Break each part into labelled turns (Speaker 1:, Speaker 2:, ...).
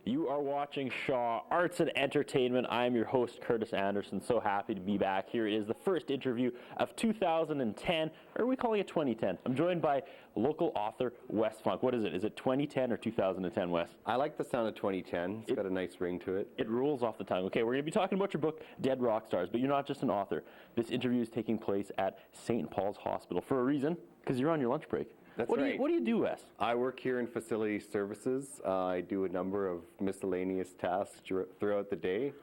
Speaker 1: You are watching Shaw Arts and Entertainment. I am your host, Curtis Anderson. So happy to be back. Here it is, the first interview of 2010, or are we calling it 2010? I'm joined by local author Wes Funk. What is it? Is it 2010 or 2010, Wes?
Speaker 2: I like the sound of 2010. It's got a nice ring to it.
Speaker 1: It rolls off the tongue. Okay, we're going to be talking about your book, Dead Rock Stars, but you're not just an author. This interview is taking place at St. Paul's Hospital for a reason, because you're on your lunch break.
Speaker 2: That's
Speaker 1: what
Speaker 2: right.
Speaker 1: What do you do, Wes?
Speaker 2: I work here in facility services. I do a number of miscellaneous tasks throughout the day.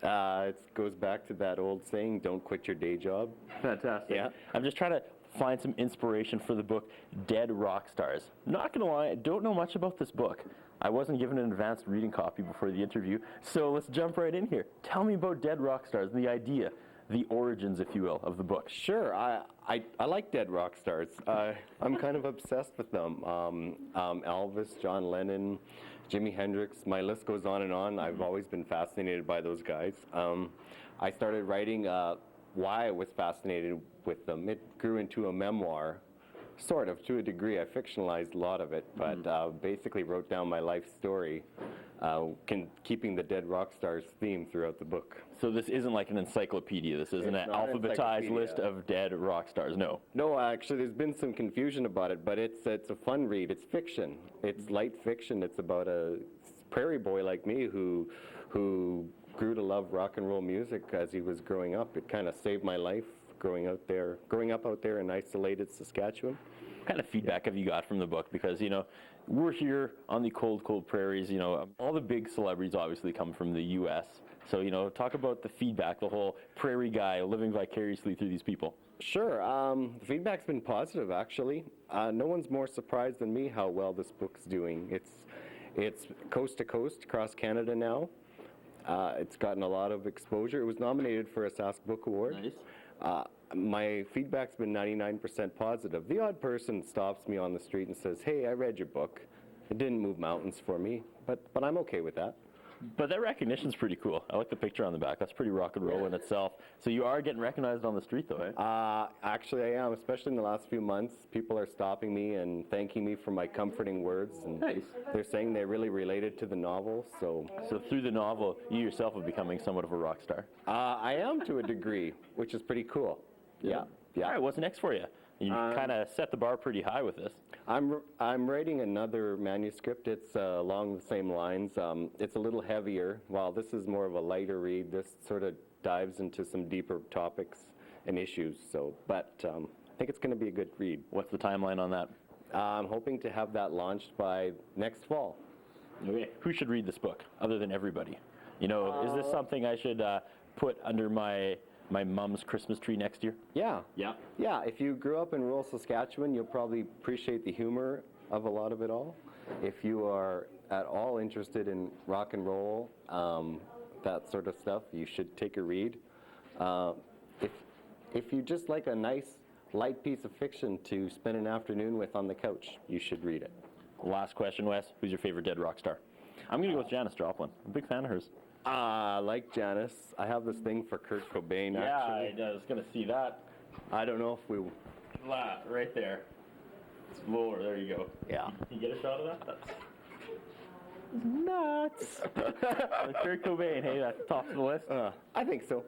Speaker 2: It goes back to that old saying, don't quit your day job.
Speaker 1: Fantastic.
Speaker 2: Yeah.
Speaker 1: I'm just trying to find some inspiration for the book, Dead Rock Stars. Not going to lie, I don't know much about this book. I wasn't given an advanced reading copy before the interview, so let's jump right in here. Tell me about Dead Rock Stars and the idea, the origins, if you will, of the book.
Speaker 2: Sure. I like Dead Rock Stars. I'm kind of obsessed with them. Elvis, John Lennon, Jimi Hendrix, my list goes on and on. I've always been fascinated by those guys. I started writing why I was fascinated with them. It grew into a memoir, sort of, to a degree. I fictionalized a lot of it, but basically wrote down my life story, keeping the Dead Rock Stars theme throughout the book.
Speaker 1: So this isn't like an encyclopedia. This isn't
Speaker 2: It's
Speaker 1: an
Speaker 2: not an
Speaker 1: alphabetized list of dead rock stars. No.
Speaker 2: No, actually, there's been some confusion about it, but it's a fun read. It's fiction. It's light fiction. It's about a prairie boy like me who grew to love rock and roll music as he was growing up. It kind of saved my life growing up out there in isolated Saskatchewan.
Speaker 1: What kind of feedback have you got from the book? Because, we're here on the cold, cold prairies. All the big celebrities obviously come from the U.S. So, talk about the feedback, the whole prairie guy living vicariously through these people.
Speaker 2: Sure. The feedback's been positive, actually. No one's more surprised than me how well this book's doing. It's coast to coast across Canada now. It's gotten a lot of exposure. It was nominated for a Sask Book Award.
Speaker 1: Nice.
Speaker 2: My feedback's been 99% positive. The odd person stops me on the street and says, hey, I read your book. It didn't move mountains for me, but I'm okay with that.
Speaker 1: But that recognition's pretty cool. I like the picture on the back. That's pretty rock and roll in itself. So you are getting recognized on the street, though, eh?
Speaker 2: Actually, I am, especially in the last few months. People are stopping me and thanking me for my comforting words. And
Speaker 1: Nice.
Speaker 2: They're saying they really related to the novel, So
Speaker 1: through the novel, you yourself are becoming somewhat of a rock star.
Speaker 2: I am to a degree, which is pretty cool. Yeah.
Speaker 1: All right, what's next for you? You kind of set the bar pretty high with this.
Speaker 2: I'm writing another manuscript. It's along the same lines. It's a little heavier. While this is more of a lighter read, this sort of dives into some deeper topics and issues. But I think it's going to be a good read.
Speaker 1: What's the timeline on that?
Speaker 2: I'm hoping to have that launched by next fall.
Speaker 1: Okay. Who should read this book, other than everybody? Is this something I should put under my mom's Christmas tree next year?
Speaker 2: Yeah.
Speaker 1: Yeah.
Speaker 2: Yeah, if you grew up in rural Saskatchewan, you'll probably appreciate the humor of a lot of it all. If you are at all interested in rock and roll, that sort of stuff, you should take a read. If you just like a nice, light piece of fiction to spend an afternoon with on the couch, you should read it.
Speaker 1: Last question, Wes. Who's your favorite dead rock star? I'm going to go with Janis Joplin. I'm a big fan of hers.
Speaker 2: Like Janis. I have this thing for Kurt Cobain, actually.
Speaker 1: Yeah, I was going to see that.
Speaker 2: I don't know if we...
Speaker 1: Right there. It's lower. There you go.
Speaker 2: Yeah.
Speaker 1: Can you get a shot of that? That's nuts. Kurt Cobain, hey, that's top of the list.
Speaker 2: I think so.